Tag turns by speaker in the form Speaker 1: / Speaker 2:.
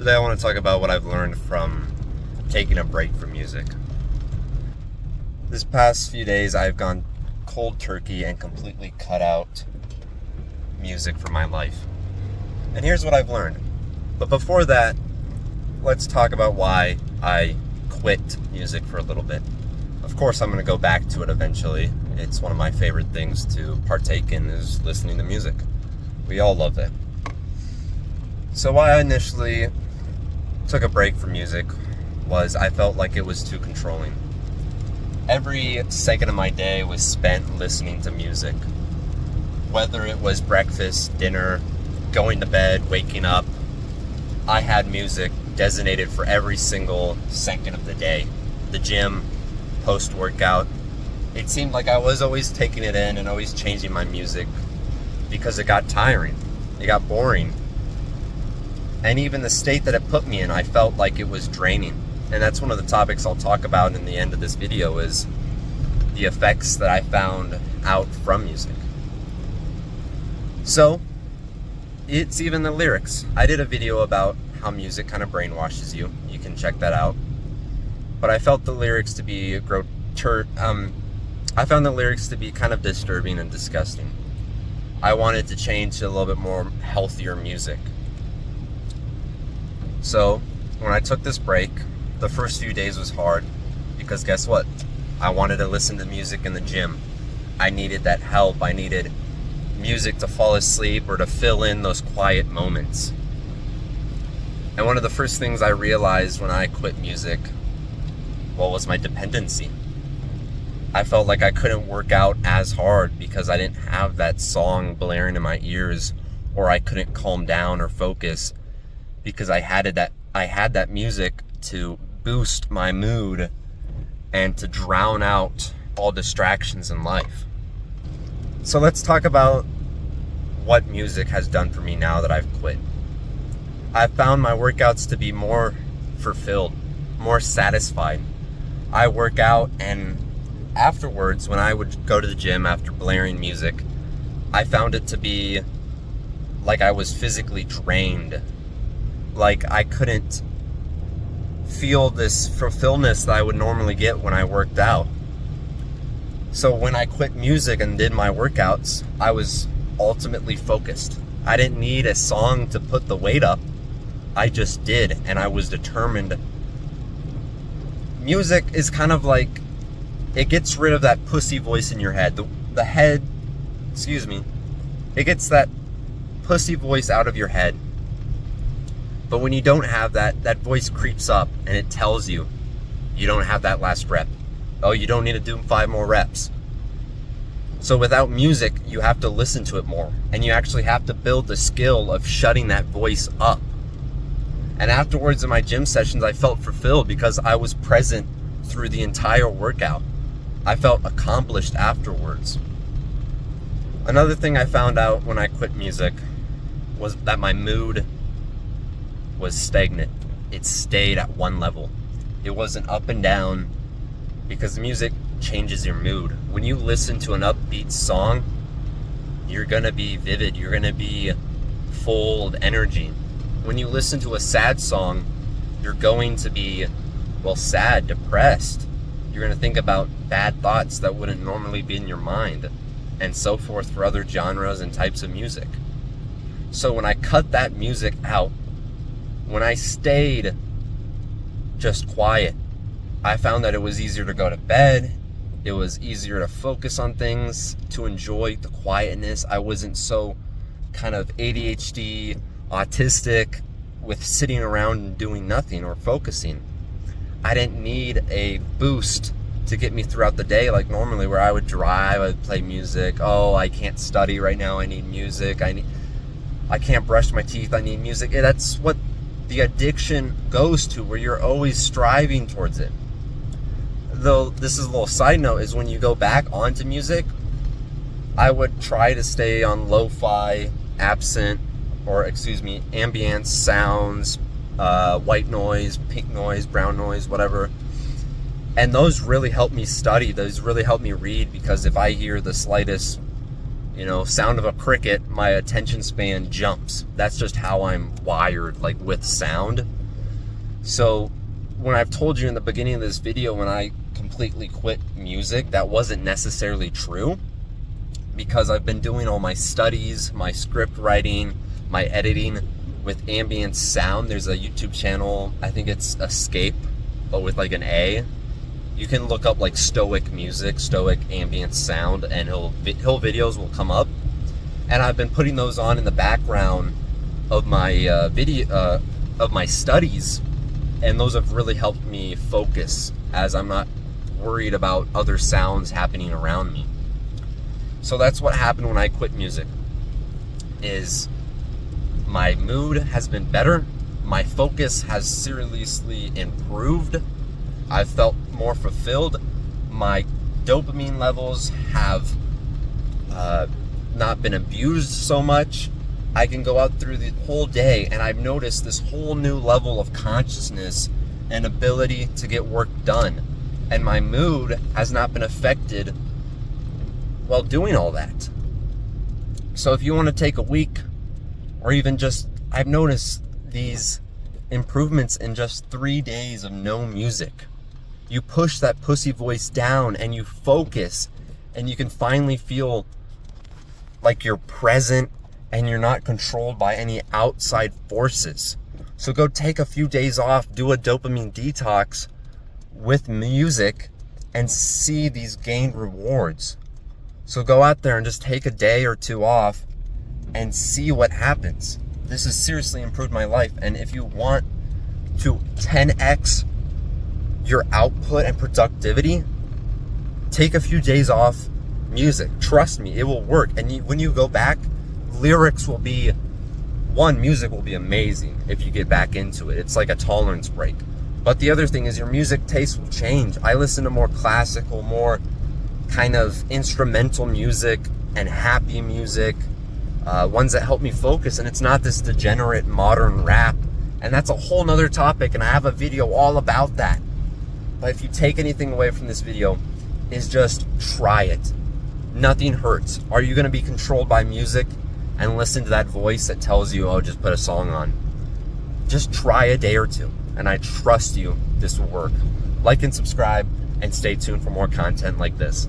Speaker 1: Today I want to talk about what I've learned from taking a break from music. This past few days I've gone cold turkey and completely cut out music from my life. And here's what I've learned. But before that, let's talk about why I quit music for a little bit. Of course I'm going to go back to it eventually. It's one of my favorite things to partake in is listening to music. We all love it. So why I initially took a break from music was I felt like it was too controlling. Every second of my day was spent listening to music. Whether it was breakfast, dinner, going to bed, waking up, I had music designated for every single second of the day. The gym, post-workout. It seemed like I was always taking it in and always changing my music because it got tiring. It got boring. And even the state that it put me in, I felt like it was draining. And that's one of the topics I'll talk about in the end of this video is the effects that I found out from music. So, it's even the lyrics. I did a video about how music kind of brainwashes you. You can check that out. But I felt the lyrics to be I found the lyrics to be kind of disturbing and disgusting. I wanted to change to a little bit more healthier music. So, when I took this break, the first few days was hard because guess what? I wanted to listen to music in the gym. I needed that help. I needed music to fall asleep or to fill in those quiet moments. And one of the first things I realized when I quit music, was my dependency. I felt like I couldn't work out as hard because I didn't have that song blaring in my ears, or I couldn't calm down or focus because I had that music to boost my mood and to drown out all distractions in life. So let's talk about what music has done for me now that I've quit. I've found my workouts to be more fulfilled, more satisfied. I work out and afterwards, when I would go to the gym after blaring music, I found it to be like I was physically drained. Like I couldn't feel this fulfillment that I would normally get when I worked out. So when I quit music and did my workouts, I was ultimately focused. I didn't need a song to put the weight up. I just did, and I was determined. Music is kind of like, it gets rid of that pussy voice in your head. It gets that pussy voice out of your head. But when you don't have that, that voice creeps up and it tells you don't have that last rep. Oh, you don't need to do 5 more reps. So without music, you have to listen to it more. And you actually have to build the skill of shutting that voice up. And afterwards in my gym sessions, I felt fulfilled because I was present through the entire workout. I felt accomplished afterwards. Another thing I found out when I quit music was that my mood was stagnant. It stayed at one level. It wasn't up and down because music changes your mood. When you listen to an upbeat song, you're gonna be vivid. You're gonna be full of energy. When you listen to a sad song, you're going to be, sad, depressed. You're gonna think about bad thoughts that wouldn't normally be in your mind, and so forth for other genres and types of music. So when I cut that music out, when I stayed just quiet, I found that it was easier to go to bed. It was easier to focus on things, to enjoy the quietness. I wasn't so kind of ADHD, autistic with sitting around and doing nothing or focusing. I didn't need a boost to get me throughout the day like normally where I would drive, I would play music. Oh, I can't study right now, I need music. I can't brush my teeth, I need music. That's what the addiction goes to, where you're always striving towards it. Though this is a little side note, is when you go back onto music, I would try to stay on lo-fi, ambient sounds, white noise, pink noise, brown noise, whatever. And those really help me study. Those really help me read, because if I hear the slightest sound of a cricket, my attention span jumps. That's just how I'm wired, like with sound. So when I've told you in the beginning of this video, when I completely quit music, that wasn't necessarily true, because I've been doing all my studies, my script writing, my editing with ambient sound. There's a YouTube channel, I think it's Escape, but with like an A. You can look up like stoic music, stoic ambient sound, and he'll videos will come up. And I've been putting those on in the background of my of my studies, and those have really helped me focus, as I'm not worried about other sounds happening around me. So that's what happened when I quit music, is my mood has been better, my focus has seriously improved, I've felt more fulfilled, my dopamine levels have not been abused so much. I can go out through the whole day and I've noticed this whole new level of consciousness and ability to get work done. And my mood has not been affected while doing all that. So if you want to take a week, or even just, I've noticed these improvements in just 3 days of no music. You push that pussy voice down and you focus, and you can finally feel like you're present and you're not controlled by any outside forces. So go take a few days off, do a dopamine detox with music, and see these gained rewards. So go out there and just take a day or two off and see what happens. This has seriously improved my life. And if you want to 10x your output and productivity, take a few days off music. Trust me, it will work. And when you go back, lyrics will be, music will be amazing if you get back into it. It's like a tolerance break. But the other thing is your music taste will change. I listen to more classical, more kind of instrumental music and happy music, ones that help me focus, and it's not this degenerate modern rap. And that's a whole nother topic, and I have a video all about that. But if you take anything away from this video, is just try it. Nothing hurts. Are you going to be controlled by music and listen to that voice that tells you, oh, just put a song on? Just try a day or two, and I trust you this will work. Like and subscribe, and stay tuned for more content like this.